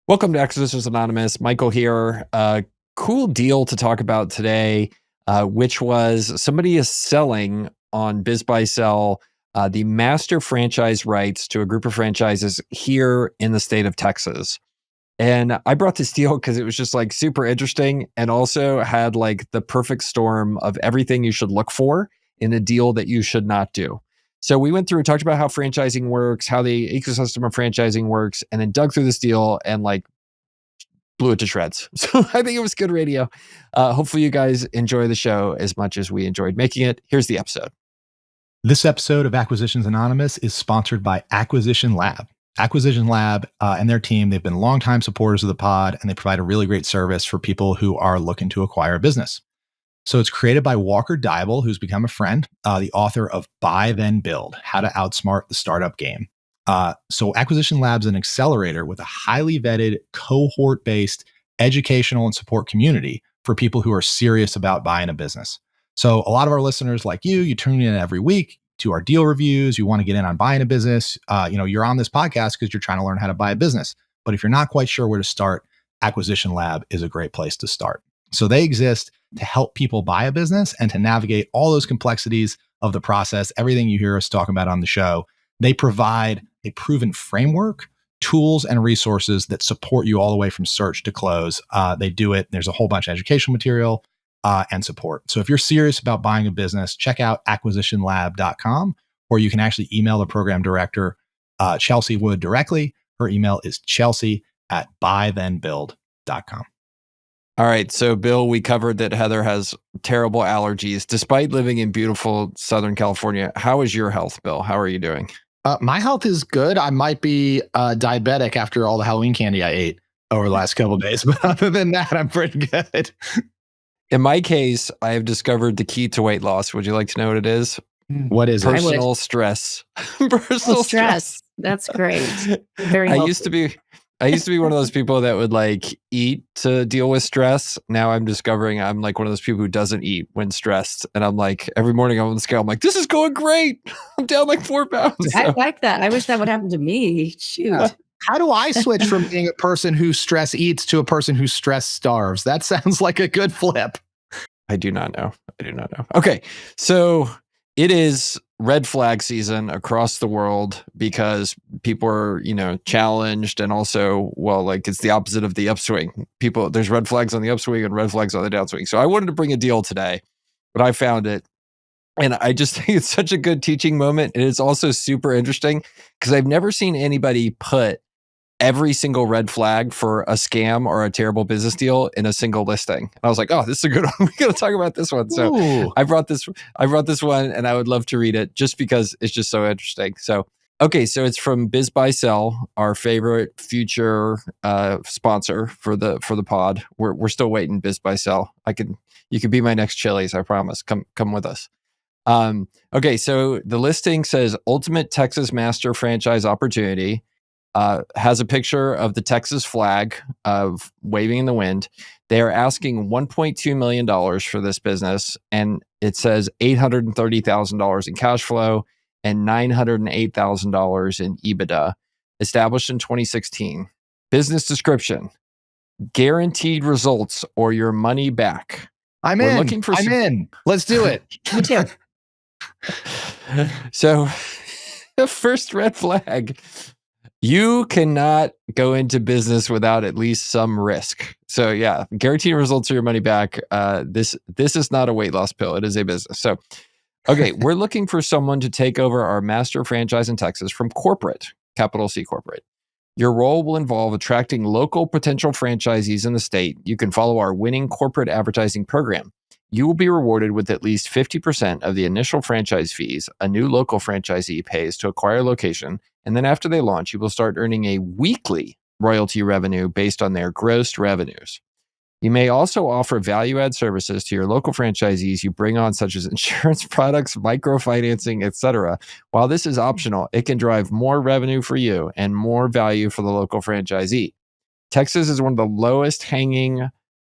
Welcome to Acquisitions Anonymous. Michael here. Cool deal to talk about today, which was somebody is selling on Biz Buy Sell the master franchise rights to a group of franchises here in the state of Texas. And I brought this deal because it was just like super interesting and also had like the perfect storm of everything you should look for in a deal that you should not do. So we went through and talked about how franchising works, how the ecosystem of franchising works, and then dug through this deal and like blew it to shreds. So I think it was good radio. Hopefully you guys enjoy the show as much as we enjoyed making it. Here's the episode. This episode of Acquisitions Anonymous is sponsored by Acquisition Lab. Acquisition Lab and their team, they've been longtime supporters of the pod, and they provide a really great service for people who are looking to acquire a business. So it's created by Walker Diebel, who's become a friend, the author of Buy Then Build, How to Outsmart the Startup Game. So Acquisition Lab's an accelerator with a highly vetted, cohort-based educational and support community for people who are serious about buying a business. So a lot of our listeners like you tune in every week to our deal reviews. You want to get in on buying a business. You're on this podcast because you're trying to learn how to buy a business. But if you're not quite sure where to start, Acquisition Lab is a great place to start. So they exist to help people buy a business and to navigate all those complexities of the process, everything you hear us talking about on the show. They provide a proven framework, tools, and resources that support you all the way from search to close. They do it. There's a whole bunch of educational material and support. So if you're serious about buying a business, check out acquisitionlab.com, or you can actually email the program director, Chelsea Wood, directly. Her email is chelsea@buythenbuild.com. All right. So, Bill, we covered that Heather has terrible allergies despite living in beautiful Southern California. How is your health, Bill? How are you doing? My health is good. I might be diabetic after all the Halloween candy I ate over the last couple of days. But other than that, I'm pretty good. In my case, I have discovered the key to weight loss. Would you like to know what it is? What is it? Personal stress. Personal stress. That's great. Very healthy. I used to be one of those people that would like eat to deal with stress. Now I'm discovering I'm like one of those people who doesn't eat when stressed. And I'm like, every morning I'm on the scale, I'm like, this is going great. I'm down like 4 pounds. I like that. I wish that would happen to me. Shoot. How do I switch from being a person who stress eats to a person who stress starves? That sounds like a good flip. I do not know. Okay. So it is red flag season across the world because people are, challenged, and also, it's the opposite of the upswing. There's red flags on the upswing and red flags on the downswing. So I wanted to bring a deal today, but I found it. And I just think it's such a good teaching moment. And it's also super interesting because I've never seen anybody put every single red flag for a scam or a terrible business deal in a single listing. And I was like, oh, this is a good one. We're going to talk about this one. So Ooh. I brought this one, and I would love to read it just because it's just so interesting. So, okay. So it's from Biz Buy Sell, our favorite future sponsor for the pod. We're still waiting, Biz Buy Sell. You could be my next Chili's. I promise. Come with us. Okay. So the listing says Ultimate Texas Master Franchise Opportunity. Has a picture of the Texas flag of waving in the wind. They are asking $1.2 million for this business, and it says $830,000 in cash flow and $908,000 in EBITDA. Established in 2016. Business description: guaranteed results or your money back. I'm in. Let's do it. Me too. So, the first red flag. You cannot go into business without at least some risk. So yeah, guaranteed results or your money back. This is not a weight loss pill. It is a business. So, okay, we're looking for someone to take over our master franchise in Texas from corporate, capital C corporate. Your role will involve attracting local potential franchisees in the state. You can follow our winning corporate advertising program. You will be rewarded with at least 50% of the initial franchise fees a new local franchisee pays to acquire a location. And then after they launch, you will start earning a weekly royalty revenue based on their gross revenues. You may also offer value-add services to your local franchisees you bring on, such as insurance products, microfinancing, etc. While this is optional, it can drive more revenue for you and more value for the local franchisee. Texas is one of the lowest hanging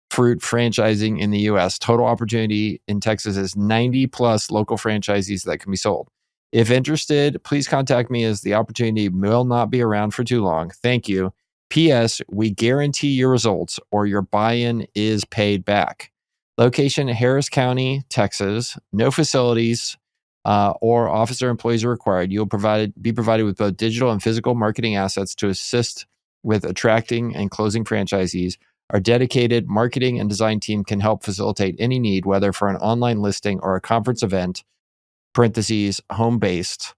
fruit franchising in the U.S. Total opportunity in Texas is 90 plus local franchisees that can be sold. If interested, please contact me as the opportunity will not be around for too long. Thank you. P.S. We guarantee your results or your buy-in is paid back. Location, Harris County, Texas. No facilities or officer employees are required. You'll be provided with both digital and physical marketing assets to assist with attracting and closing franchisees. Our dedicated marketing and design team can help facilitate any need, whether for an online listing or a conference event, parentheses, home-based.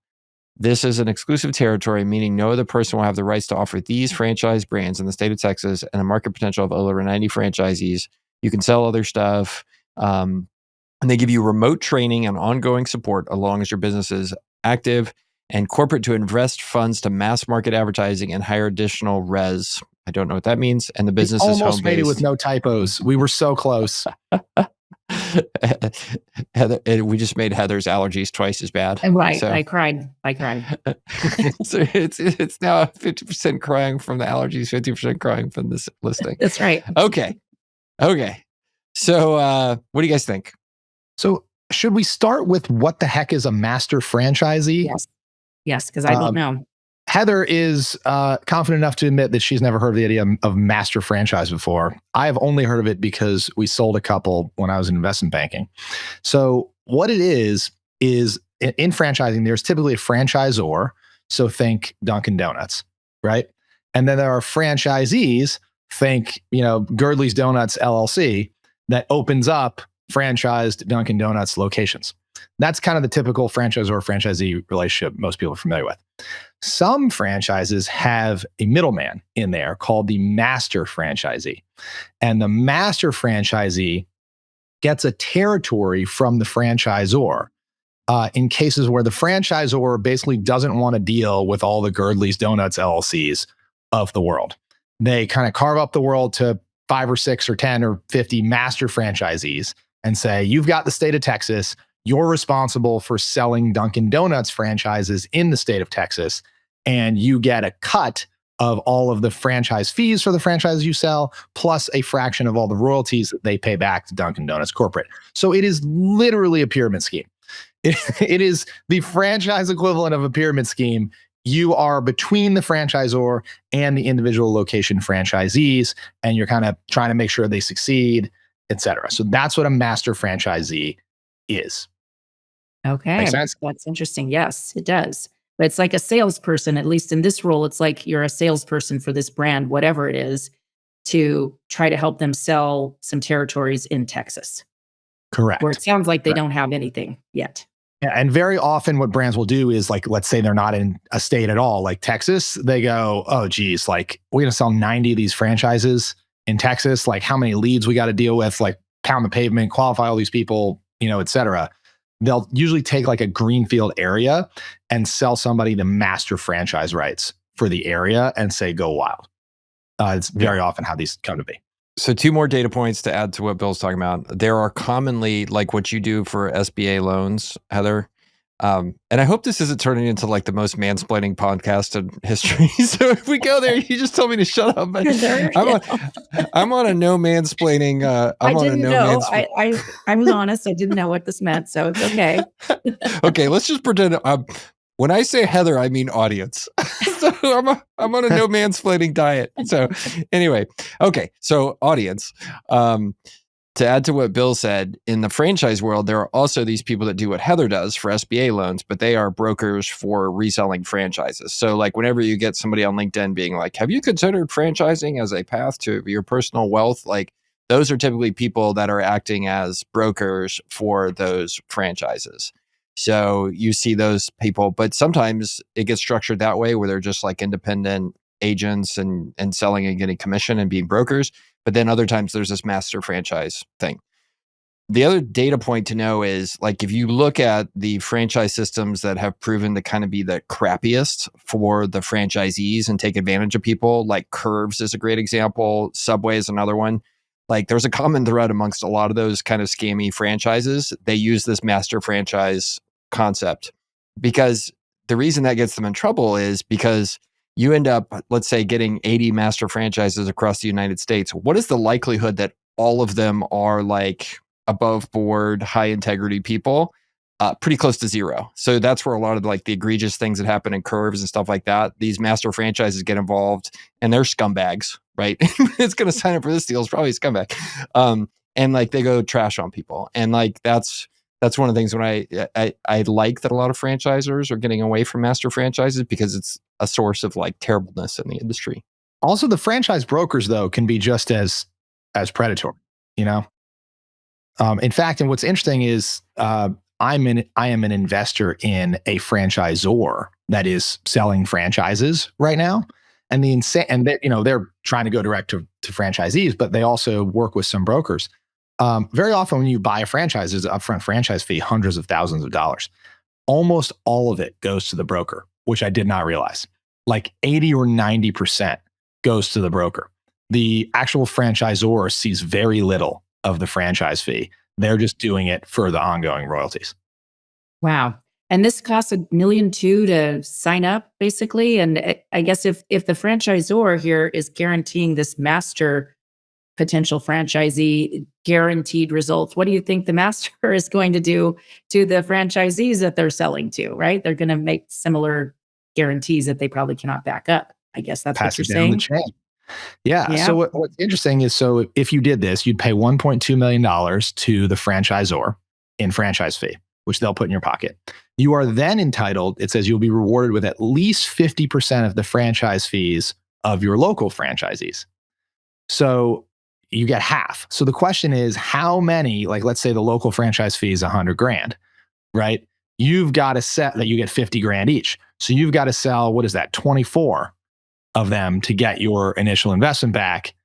This is an exclusive territory, meaning no other person will have the rights to offer these franchise brands in the state of Texas and a market potential of over 90 franchisees. You can sell other stuff. And they give you remote training and ongoing support as long as your business is active, and corporate to invest funds to mass market advertising and hire additional res. I don't know what that means. And the business is almost made it with no typos. We were so close. Heather, we just made Heather's allergies twice as bad. Right. So. I cried. So it's now 50% crying from the allergies, 50% crying from this listing. That's right. Okay. So what do you guys think? So should we start with what the heck is a master franchisee? Yes, because I don't know. Heather is confident enough to admit that she's never heard of the idea of master franchise before. I have only heard of it because we sold a couple when I was in investment banking. So what it is in franchising, there's typically a franchisor. So think Dunkin' Donuts, right? And then there are franchisees, think, Girdley's Donuts LLC, that opens up franchised Dunkin' Donuts locations. That's kind of the typical franchisor-franchisee relationship most people are familiar with. Some franchises have a middleman in there called the master franchisee. And the master franchisee gets a territory from the franchisor in cases where the franchisor basically doesn't want to deal with all the Girdley's Donuts LLCs of the world. They kind of carve up the world to 5 or 6 or 10 or 50 master franchisees and say, you've got the state of Texas. You're responsible for selling Dunkin' Donuts franchises in the state of Texas, and you get a cut of all of the franchise fees for the franchises you sell, plus a fraction of all the royalties that they pay back to Dunkin' Donuts corporate. So it is literally a pyramid scheme. It is the franchise equivalent of a pyramid scheme. You are between the franchisor and the individual location franchisees, and you're kind of trying to make sure they succeed, et cetera. So that's what a master franchisee is. Okay. Make sense? That's interesting. Yes, it does. But it's like a salesperson, at least in this role, it's like you're a salesperson for this brand, whatever it is, to try to help them sell some territories in Texas. Correct. Where it sounds like they don't have anything yet. Yeah, and very often what brands will do is, like, let's say they're not in a state at all, like Texas, they go, oh, geez, like, we're going to sell 90 of these franchises in Texas. Like, how many leads we got to deal with, like, pound the pavement, qualify all these people, et cetera. They'll usually take like a greenfield area and sell somebody the master franchise rights for the area and say, go wild. It's very often how these come to be. So 2 more data points to add to what Bill's talking about. There are commonly, like what you do for SBA loans, Heather. And I hope this isn't turning into like the most mansplaining podcast in history. So if we go there, you just told me to shut up. I'm on a no mansplaining. I didn't know. I was honest. I didn't know what this meant, so it's okay. Okay, let's just pretend. When I say Heather, I mean audience. So I'm on a no mansplaining diet. So anyway, okay. So audience. To add to what Bill said, in the franchise world, there are also these people that do what Heather does for SBA loans, but they are brokers for reselling franchises. So like whenever you get somebody on LinkedIn being like, have you considered franchising as a path to your personal wealth? Like those are typically people that are acting as brokers for those franchises. So you see those people, but sometimes it gets structured that way where they're just like independent agents and selling and getting commission and being brokers. But then other times there's this master franchise thing. The other data point to know is like if you look at the franchise systems that have proven to kind of be the crappiest for the franchisees and take advantage of people, like Curves is a great example, Subway is another one. Like there's a common thread amongst a lot of those kind of scammy franchises. They use this master franchise concept because the reason that gets them in trouble is because you end up, let's say, getting 80 master franchises across the United States. What is the likelihood that all of them are like above board, high integrity people? pretty close to zero. So that's where a lot of like the egregious things that happen in curves and stuff like that, these master franchises get involved, and they're scumbags, right? It's going to sign up for this deal is probably a scumbag. And like they go trash on people. And like that's one of the things when I like that a lot of franchisors are getting away from master franchises, because it's a source of like terribleness in the industry. Also, the franchise brokers, though, can be just as predatory, you know? In fact, and what's interesting is I am an investor in a franchisor that is selling franchises right now. And they're trying to go direct to franchisees, but they also work with some brokers. Very often when you buy a franchise, there's an upfront franchise fee, hundreds of thousands of dollars. Almost all of it goes to the broker, which I did not realize. Like 80 or 90% goes to the broker. The actual franchisor sees very little of the franchise fee. They're just doing it for the ongoing royalties. Wow. And this costs $1.2 million to sign up, basically. And I guess if the franchisor here is guaranteeing this master potential franchisee guaranteed results, what do you think the master is going to do to the franchisees that they're selling to, right? They're going to make similar guarantees that they probably cannot back up. I guess that's Pass what it you're down the saying. chain. Yeah. So what's interesting is, so if you did this, you'd pay $1.2 million to the franchisor in franchise fee, which they'll put in your pocket. You are then entitled, it says you'll be rewarded with at least 50% of the franchise fees of your local franchisees. So you get half. So the question is, how many, like let's say the local franchise fee is $100,000, right? You've got to set that you get $50,000 each. So you've got to sell, what is that, 24 of them to get your initial investment back.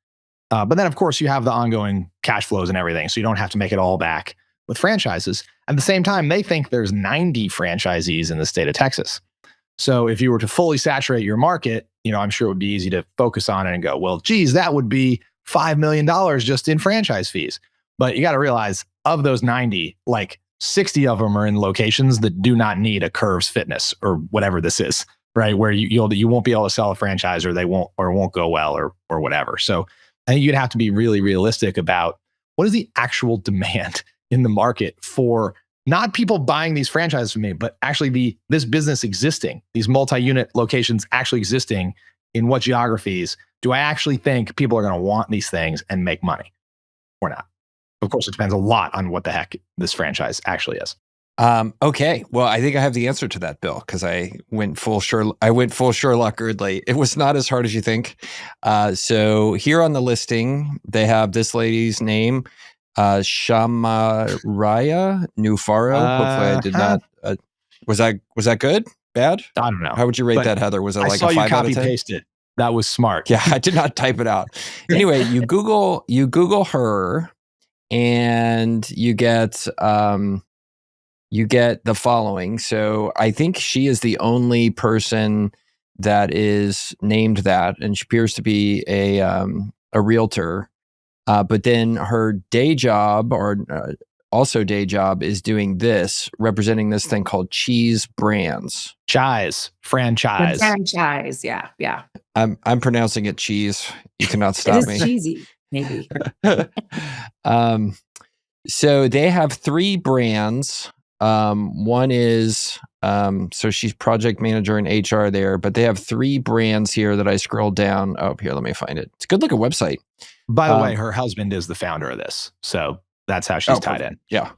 But then, of course, you have the ongoing cash flows and everything. So you don't have to make it all back with franchises. At the same time, they think there's 90 franchisees in the state of Texas. So if you were to fully saturate your market, I'm sure it would be easy to focus on it and go, well, geez, that would be $5 million just in franchise fees. But you got to realize, of those 90, like 60 of them are in locations that do not need a Curves Fitness or whatever this is, right? Where you won't be able to sell a franchise, or won't go well, or whatever. So I think you'd have to be really realistic about what is the actual demand in the market for not people buying these franchises from me, but actually this business existing, these multi-unit locations actually existing in what geographies. Do I actually think people are going to want these things and make money or not? Of course, it depends a lot on what the heck this franchise actually is. Okay. Well, I think I have the answer to that, Bill, because I went full Sherlock Girdley. It was not as hard as you think. So here on the listing, they have this lady's name, Shamaraya Nufaro. Hopefully I did not. Was that good? Bad? I don't know. How would you rate that, Heather? Was it like I saw a 5 you out of 10? copy paste it. That was smart. Yeah, I did not type it out. Anyway, you Google her, and you get the following. So I think she is the only person that is named that, and she appears to be a realtor. But then her day job, also day job, is doing this, representing this thing called Cheese Brands. Franchise. Yeah. I'm pronouncing it cheese. You cannot stop me. It is cheesy, maybe. So they have 3 brands. One is, so she's project manager and HR there, but they have 3 brands here that I scrolled down. Oh, here, let me find it. It's a good looking website. By the way, her husband is the founder of this. So that's how she's tied in. Yeah.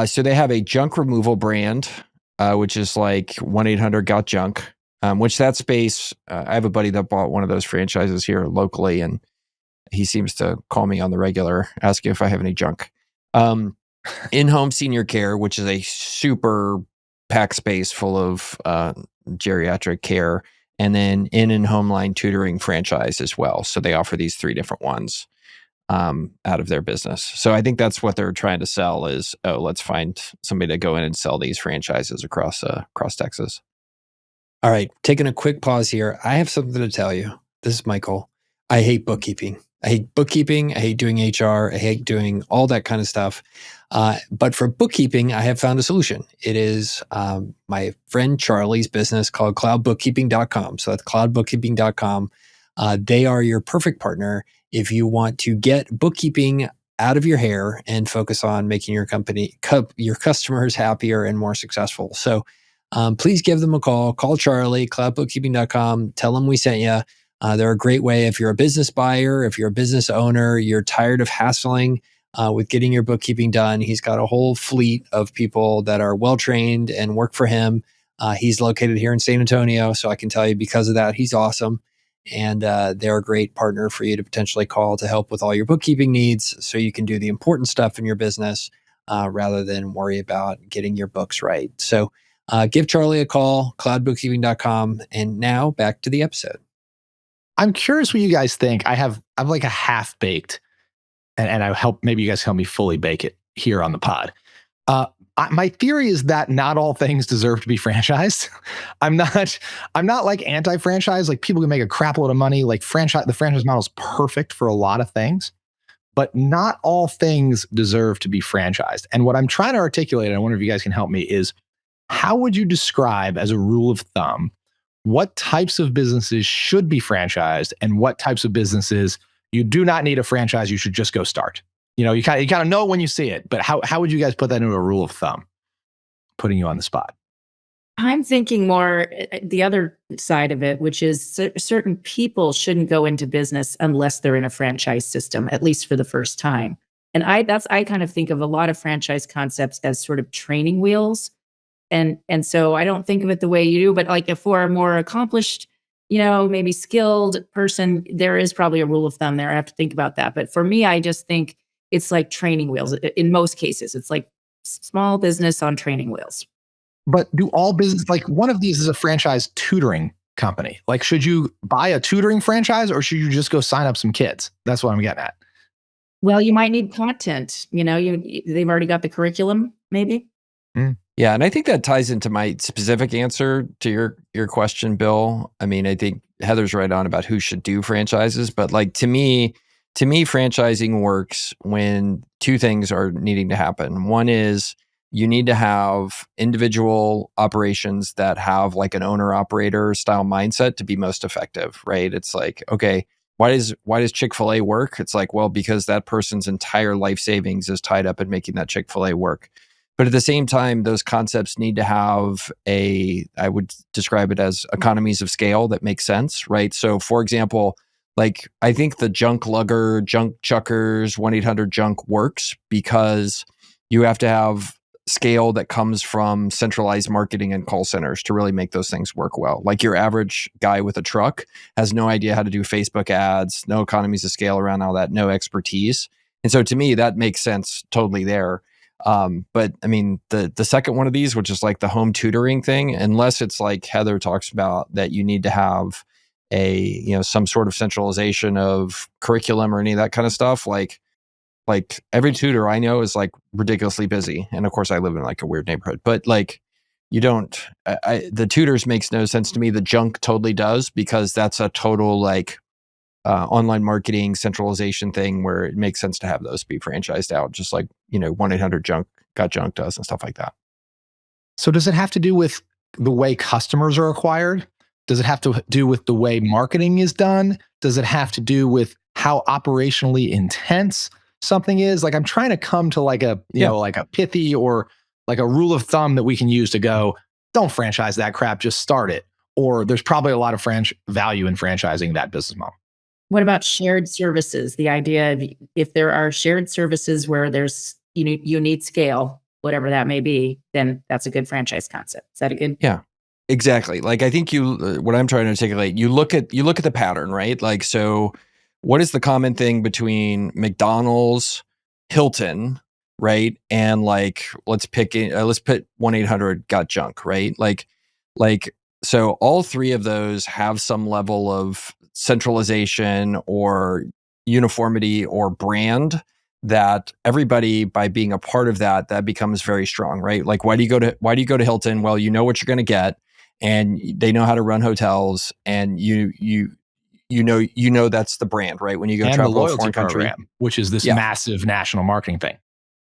So they have a junk removal brand, which is like 1-800-GOT-JUNK, which that space, I have a buddy that bought one of those franchises here locally, and he seems to call me on the regular, asking if I have any junk. In-home senior care, which is a super packed space full of geriatric care, and then in and home line tutoring franchise as well. So they offer these 3 different ones out of their business. So I think that's what they're trying to sell is, let's find somebody to go in and sell these franchises across Texas. All right, taking a quick pause here. I have something to tell you. This is Michael. I hate bookkeeping. I hate doing HR. I hate doing all that kind of stuff. But for bookkeeping, I have found a solution. It is my friend Charlie's business called cloudbookkeeping.com. So that's cloudbookkeeping.com. They are your perfect partner if you want to get bookkeeping out of your hair and focus on making your company, your customers happier and more successful. So please give them a call. Call Charlie, cloudbookkeeping.com. Tell them we sent you. They're a great way if you're a business buyer, if you're a business owner, you're tired of hassling with getting your bookkeeping done. He's got a whole fleet of people that are well-trained and work for him. He's located here in San Antonio, so I can tell you because of that, he's awesome. And they're a great partner for you to potentially call to help with all your bookkeeping needs so you can do the important stuff in your business rather than worry about getting your books right. So give Charlie a call, cloudbookkeeping.com. And now back to the episode. I'm curious what you guys think. I'm like a half baked, and I hope maybe you guys help me fully bake it here on the pod. My theory is that not all things deserve to be franchised. I'm not like anti-franchise. Like people can make a crap load of money. Like the franchise model is perfect for a lot of things, but not all things deserve to be franchised. And what I'm trying to articulate, and I wonder if you guys can help me, is how would you describe as a rule of thumb what types of businesses should be franchised and what types of businesses you do not need a franchise, you should just go start? You kind of know when you see it, but how would you guys put that into a rule of thumb? Putting you on the spot. I'm thinking more the other side of it, which is certain people shouldn't go into business unless they're in a franchise system, at least for the first time. And I kind of think of a lot of franchise concepts as sort of training wheels. And so I don't think of it the way you do, but like if for a more accomplished, maybe skilled person, there is probably a rule of thumb there. I have to think about that. But for me, I just think it's like training wheels. In most cases, it's like small business on training wheels. But do all business, like one of these is a franchise tutoring company. Like, should you buy a tutoring franchise or should you just go sign up some kids? That's what I'm getting at. Well, you might need content. They've already got the curriculum, maybe. Yeah, and I think that ties into my specific answer to your question, Bill. I mean, I think Heather's right on about who should do franchises, but like to me, franchising works when two things are needing to happen. One is you need to have individual operations that have like an owner-operator style mindset to be most effective, right? It's like, okay, why does Chick-fil-A work? It's like, well, because that person's entire life savings is tied up in making that Chick-fil-A work. But at the same time, those concepts need to have I would describe it as economies of scale that make sense, right? So for example, like I think the junk lugger, junk chuckers, 1-800-JUNK works because you have to have scale that comes from centralized marketing and call centers to really make those things work well. Like your average guy with a truck has no idea how to do Facebook ads, no economies of scale around all that, no expertise. And so to me, that makes sense totally there. But I mean, the second one of these, which is like the home tutoring thing, unless it's like Heather talks about that you need to have some sort of centralization of curriculum or any of that kind of stuff, like every tutor I know is like ridiculously busy. And of course I live in like a weird neighborhood, but like the tutors makes no sense to me. The junk totally does, because that's a total like online marketing centralization thing where it makes sense to have those be franchised out, just like 1-800-JUNK does and stuff like that. So does it have to do with the way customers are acquired? Does it have to do with the way marketing is done? Does it have to do with how operationally intense something is? Like I'm trying to come to like a like a pithy or like a rule of thumb that we can use to go, don't franchise that crap, just start it. Or there's probably a lot of value in franchising that business model. What about shared services? The idea of if there are shared services where there's you need scale, whatever that may be, then that's a good franchise concept. Is that a good? Yeah, exactly. Like I think what I'm trying to articulate, you look at the pattern, right? Like, so what is the common thing between McDonald's, Hilton, right? And like, let's put 1-800-GOT-JUNK, right? Like, so all three of those have some level of centralization or uniformity or brand that everybody, by being a part of that becomes very strong, right? Like, why do you go to Hilton? Well, you know what you're going to get, and they know how to run hotels, and you know that's the brand, right? When you go travel to a foreign country, program, which is this massive national marketing thing.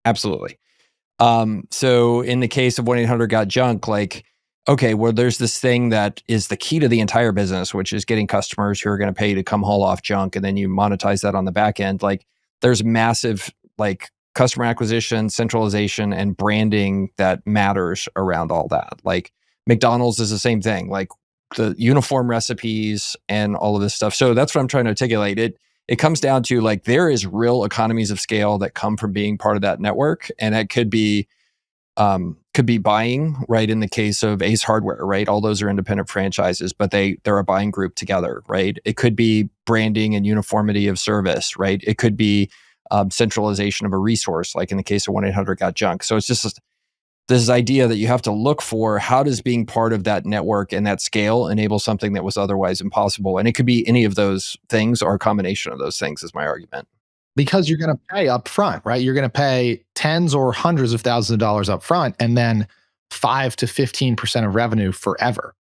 Absolutely. So in the case of 1-800-GOT-JUNK, like, okay, well, there's this thing that is the key to the entire business, which is getting customers who are going to pay to come haul off junk, and then you monetize that on the back end. Like, there's massive like customer acquisition, centralization, and branding that matters around all that. Like McDonald's is the same thing, like the uniform recipes and all of this stuff. So that's what I'm trying to articulate. It comes down to like there is real economies of scale that come from being part of that network, and it could be buying, right? In the case of Ace Hardware, right? All those are independent franchises, but they're a buying group together, right? It could be branding and uniformity of service, right? It could be centralization of a resource, like in the case of 1-800-GOT-JUNK. So it's just this idea that you have to look for how does being part of that network and that scale enable something that was otherwise impossible. And it could be any of those things or a combination of those things is my argument. Because you're going to pay up front, right? You're going to pay tens or hundreds of thousands of dollars up front and then 5 to 15% of revenue forever.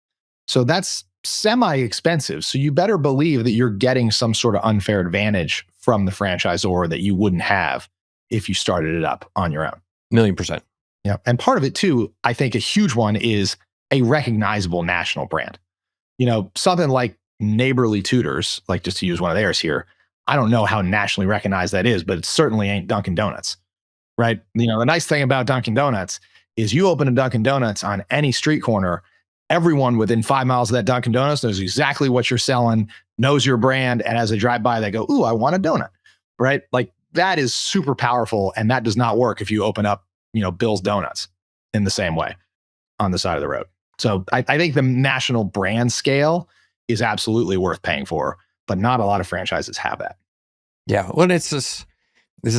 So that's semi-expensive. So you better believe that you're getting some sort of unfair advantage from the franchisor that you wouldn't have if you started it up on your own. 1,000,000%. Yeah. And part of it too, I think a huge one is a recognizable national brand. You know, something like Neighborly Tutors, like just to use one of theirs here, I don't know how nationally recognized that is, but it certainly ain't Dunkin' Donuts, right? You know, the nice thing about Dunkin' Donuts is you open a Dunkin' Donuts on any street corner, everyone within 5 miles of that Dunkin' Donuts knows exactly what you're selling, knows your brand. And as they drive by, they go, ooh, I want a donut, right? Like that is super powerful. And that does not work if you open up, you know, Bill's Donuts in the same way on the side of the road. So I think the national brand scale is absolutely worth paying for, but not a lot of franchises have that. Yeah. Well, it's this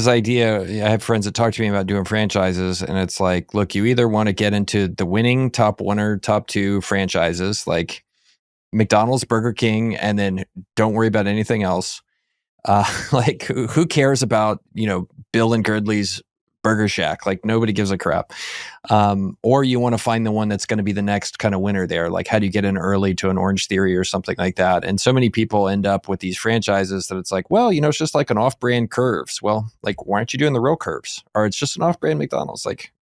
idea. I have friends that talk to me about doing franchises, and it's like, look, you either want to get into the winning top 1 or top 2 franchises, like McDonald's, Burger King, and then don't worry about anything else. Like who cares about, you know, Bill and Girdley's Burger Shack? Like nobody gives a crap. Or you want to find the one that's going to be the next kind of winner there. Like how do you get in early to an Orange Theory or something like that? And so many people end up with these franchises that it's like, well, you know, it's just like an off-brand Curves. Well, like why aren't you doing the real Curves? Or it's just an off-brand McDonald's. Like,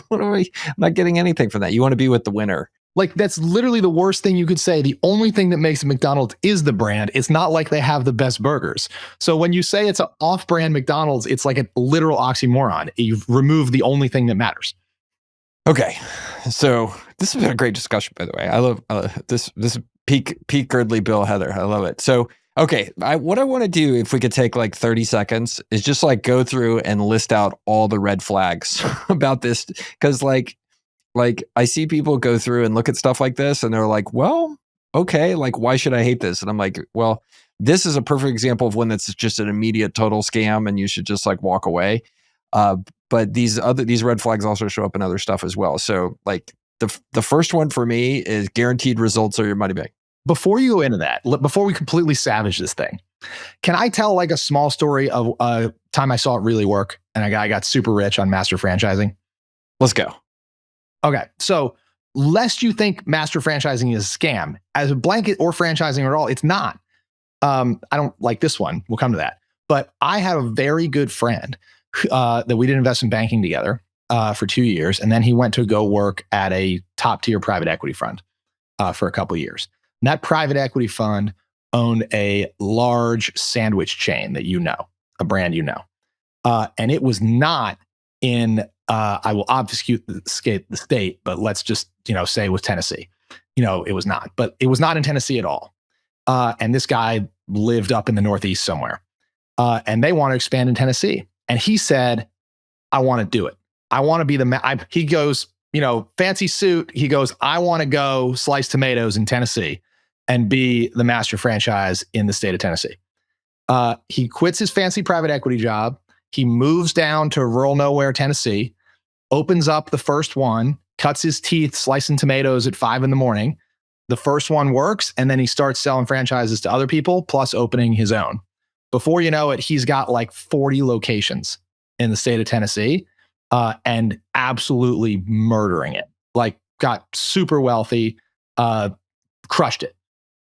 what are we? I'm not getting anything from that. You want to be with the winner. Like that's literally the worst thing you could say. The only thing that makes McDonald's is the brand. It's not like they have the best burgers. So when you say it's an off-brand McDonald's, it's like a literal oxymoron. You've removed the only thing that matters. Okay, so this has been a great discussion, by the way. I love this. This is peak Girdley, Bill, Heather. I love it. So, okay, what I want to do, if we could take like 30 seconds, is just like go through and list out all the red flags about this, because like I see people go through and look at stuff like this, and they're like, well, okay, like why should I hate this? And I'm like, well, this is a perfect example of one that's just an immediate total scam, and you should just like walk away. But these red flags also show up in other stuff as well. So like the first one for me is guaranteed results or your money back. Before you go into that, before we completely savage this thing, can I tell like a small story of a time I saw it really work and a guy got super rich on master franchising? Let's go. Okay. So lest you think master franchising is a scam, as a blanket or franchising at all, it's not. I don't like this one. We'll come to that. But I had a very good friend that we did investment banking together for 2 years. And then he went to go work at a top tier private equity fund for a couple of years. And that private equity fund owned a large sandwich chain that you know, a brand you know. And it was not in, I will obfuscate the state, but let's just, say it was Tennessee. It was not. But it was not in Tennessee at all. And this guy lived up in the Northeast somewhere. And they want to expand in Tennessee. And he said, I want to do it. I want to be he goes, fancy suit. He goes, I want to go slice tomatoes in Tennessee and be the master franchise in the state of Tennessee. He quits his fancy private equity job. He moves down to rural nowhere, Tennessee, opens up the first one, cuts his teeth slicing tomatoes at 5 a.m. The first one works. And then he starts selling franchises to other people, plus opening his own. Before you know it, he's got like 40 locations in the state of Tennessee and absolutely murdering it. Like got super wealthy, crushed it,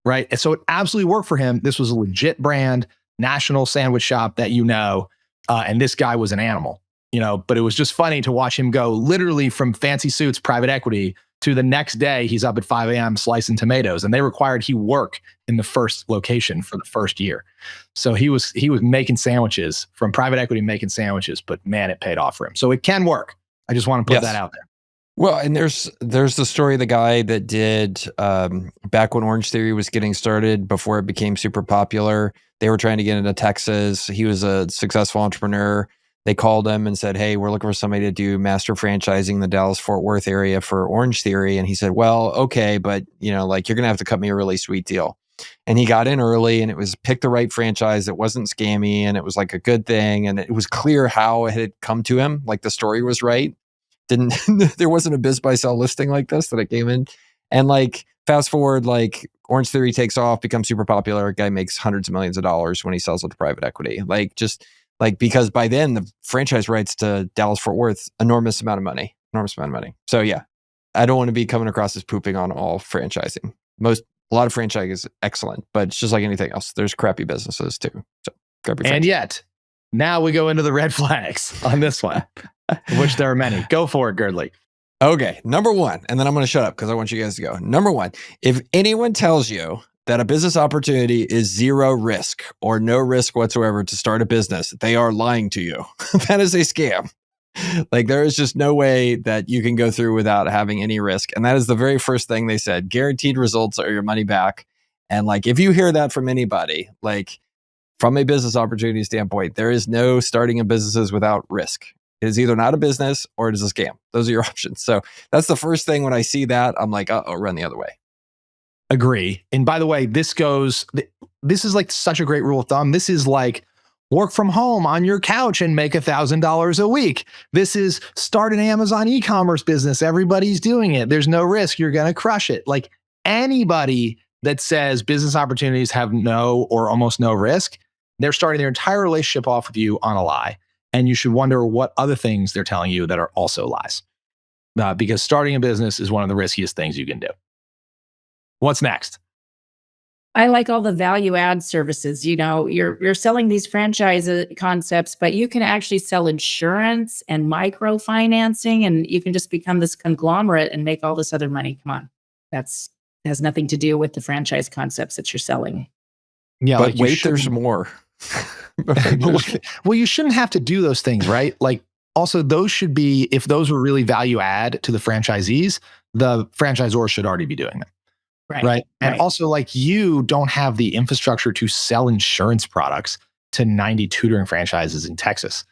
right? And so it absolutely worked for him. This was a legit brand, national sandwich shop that and this guy was an animal, but it was just funny to watch him go literally from fancy suits, private equity, to the next day he's up at 5 a.m. slicing tomatoes, and they required he work in the first location for the first year. So he was making sandwiches from private equity, making sandwiches, but man, it paid off for him. So it can work. I just want to put that out there. Well, and there's the story of the guy that did back when Orange Theory was getting started, before it became super popular. They were trying to get into Texas. He was a successful entrepreneur. They called him and said, "Hey, we're looking for somebody to do master franchising in the Dallas-Fort Worth area for Orange Theory." And he said, "Well, okay, but you're going to have to cut me a really sweet deal." And he got in early, and it was pick the right franchise. It wasn't scammy, and it was like a good thing. And it was clear how it had come to him. Like the story was right. There wasn't a Biz Buy Sell listing like this that it came in. And like fast forward, like Orange Theory takes off, becomes super popular. A guy makes hundreds of millions of dollars when he sells it to private equity. Because by then the franchise rights to Dallas-Fort Worth, enormous amount of money. So yeah, I don't want to be coming across as pooping on all franchising. A lot of franchising is excellent, but it's just like anything else. There's crappy businesses too. So and yet, now we go into the red flags on this one, which there are many. Go for it, Girdley. Okay, number one, and then I'm going to shut up because I want you guys to go. Number one, if anyone tells you that a business opportunity is zero risk or no risk whatsoever to start a business, they are lying to you. That is a scam. Like there is just no way that you can go through without having any risk. And that is the very first thing they said. Guaranteed results are your money back. And like, if you hear that from anybody, like from a business opportunity standpoint, there is no starting in businesses without risk. It is either not a business or it is a scam. Those are your options. So that's the first thing when I see that, I'm like, run the other way. Agree. And by the way, this is like such a great rule of thumb. This is like work from home on your couch and make $1,000 a week. This is start an Amazon e-commerce business. Everybody's doing it. There's no risk. You're going to crush it. Like anybody that says business opportunities have no or almost no risk, they're starting their entire relationship off with you on a lie. And you should wonder what other things they're telling you that are also lies. Because starting a business is one of the riskiest things you can do. What's next? I like all the value add services. You're selling these franchise concepts, but you can actually sell insurance and microfinancing, and you can just become this conglomerate and make all this other money. Come on. That has nothing to do with the franchise concepts that you're selling. Yeah, but wait, there's more. Well, you shouldn't have to do those things, right? Like also those should be, if those were really value add to the franchisees, the franchisor should already be doing them. Right. And also like you don't have the infrastructure to sell insurance products to 90 tutoring franchises in Texas.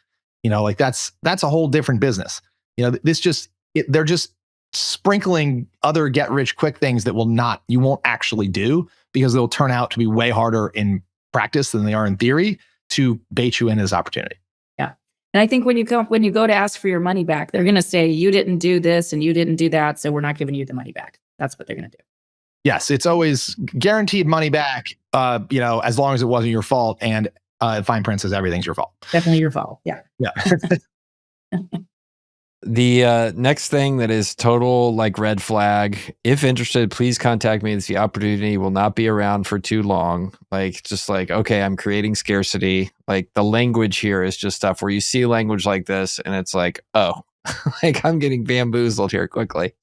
Like that's a whole different business. They're just sprinkling other get rich quick things that you won't actually do because they'll turn out to be way harder in practice than they are in theory to bait you into this opportunity. Yeah. And I think when you go to ask for your money back, they're going to say, you didn't do this and you didn't do that, so we're not giving you the money back. That's what they're going to do. Yes, it's always guaranteed money back, as long as it wasn't your fault. And fine print says everything's your fault. Definitely your fault. Yeah. Yeah. The next thing that is total like red flag, if interested, please contact me. The opportunity will not be around for too long. Okay, I'm creating scarcity. Like the language here is just stuff where you see language like this and it's like, oh, like I'm getting bamboozled here quickly.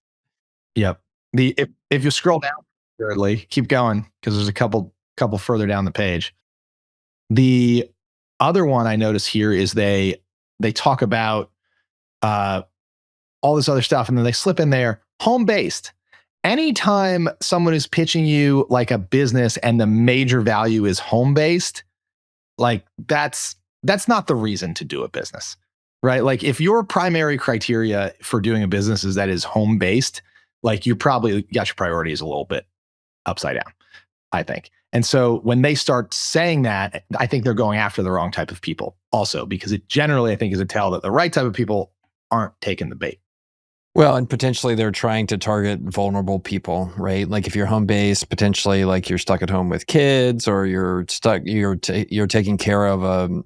Yep. If you scroll down, Girdley, keep going because there's a couple further down the page. The other one I notice here is they talk about all this other stuff, and then they slip in there home-based. Anytime someone is pitching you like a business and the major value is home-based, like that's not the reason to do a business, right? Like if your primary criteria for doing a business is that is home-based, like you probably got your priorities a little bit upside down, I think. And so when they start saying that, I think they're going after the wrong type of people also, because it generally, I think, is a tell that the right type of people aren't taking the bait. Well, and potentially they're trying to target vulnerable people, right? Like if you're home-based, potentially like you're stuck at home with kids, or you're taking care of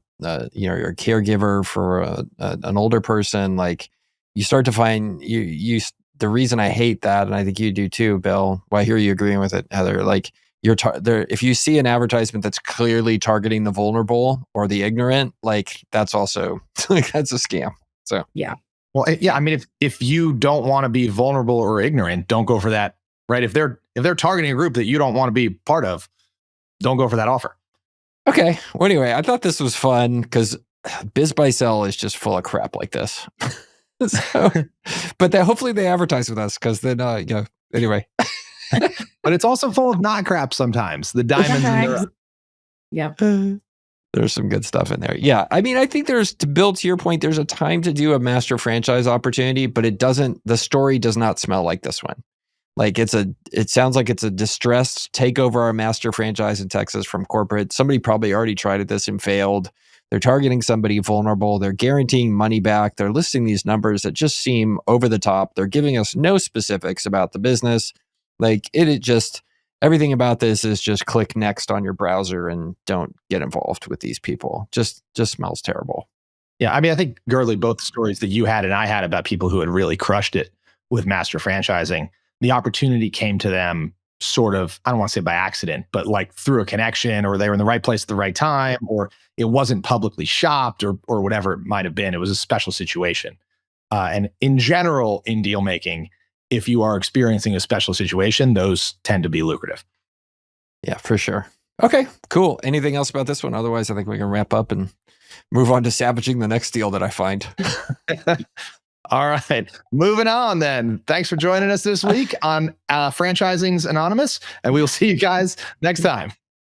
you're a caregiver for an older person. Like you start to find the reason I hate that, and I think you do too, Bill. Well, I hear you agreeing with it, Heather. Like if you see an advertisement that's clearly targeting the vulnerable or the ignorant, like that's also like that's a scam. So yeah. Well, yeah, I mean, if you don't want to be vulnerable or ignorant, don't go for that, right? If they're targeting a group that you don't want to be part of, don't go for that offer. Okay. Well, anyway, I thought this was fun because Biz Buy Sell is just full of crap like this. So, but hopefully they advertise with us because then, anyway. But it's also full of not crap sometimes. The diamonds in their Yeah. There's some good stuff in there. Yeah. I mean, I think to build to your point, there's a time to do a master franchise opportunity, but the story does not smell like this one. Like it sounds like it's a distressed takeover our master franchise in Texas from corporate. Somebody probably already tried at this and failed. They're targeting somebody vulnerable. They're guaranteeing money back. They're listing these numbers that just seem over the top. They're giving us no specifics about the business. Like everything about this is just click next on your browser and don't get involved with these people. Just smells terrible. Yeah. I mean, I think, Girdley, both stories that you had and I had about people who had really crushed it with master franchising, the opportunity came to them sort of, I don't want to say by accident, but like through a connection, or they were in the right place at the right time, or it wasn't publicly shopped, or whatever it might have been. It was a special situation. And in general, in deal making, if you are experiencing a special situation, those tend to be lucrative. Yeah, for sure. Okay, cool. Anything else about this one? Otherwise, I think we can wrap up and move on to savaging the next deal that I find. All right. Moving on then. Thanks for joining us this week on Franchising's Anonymous, and we will see you guys next time.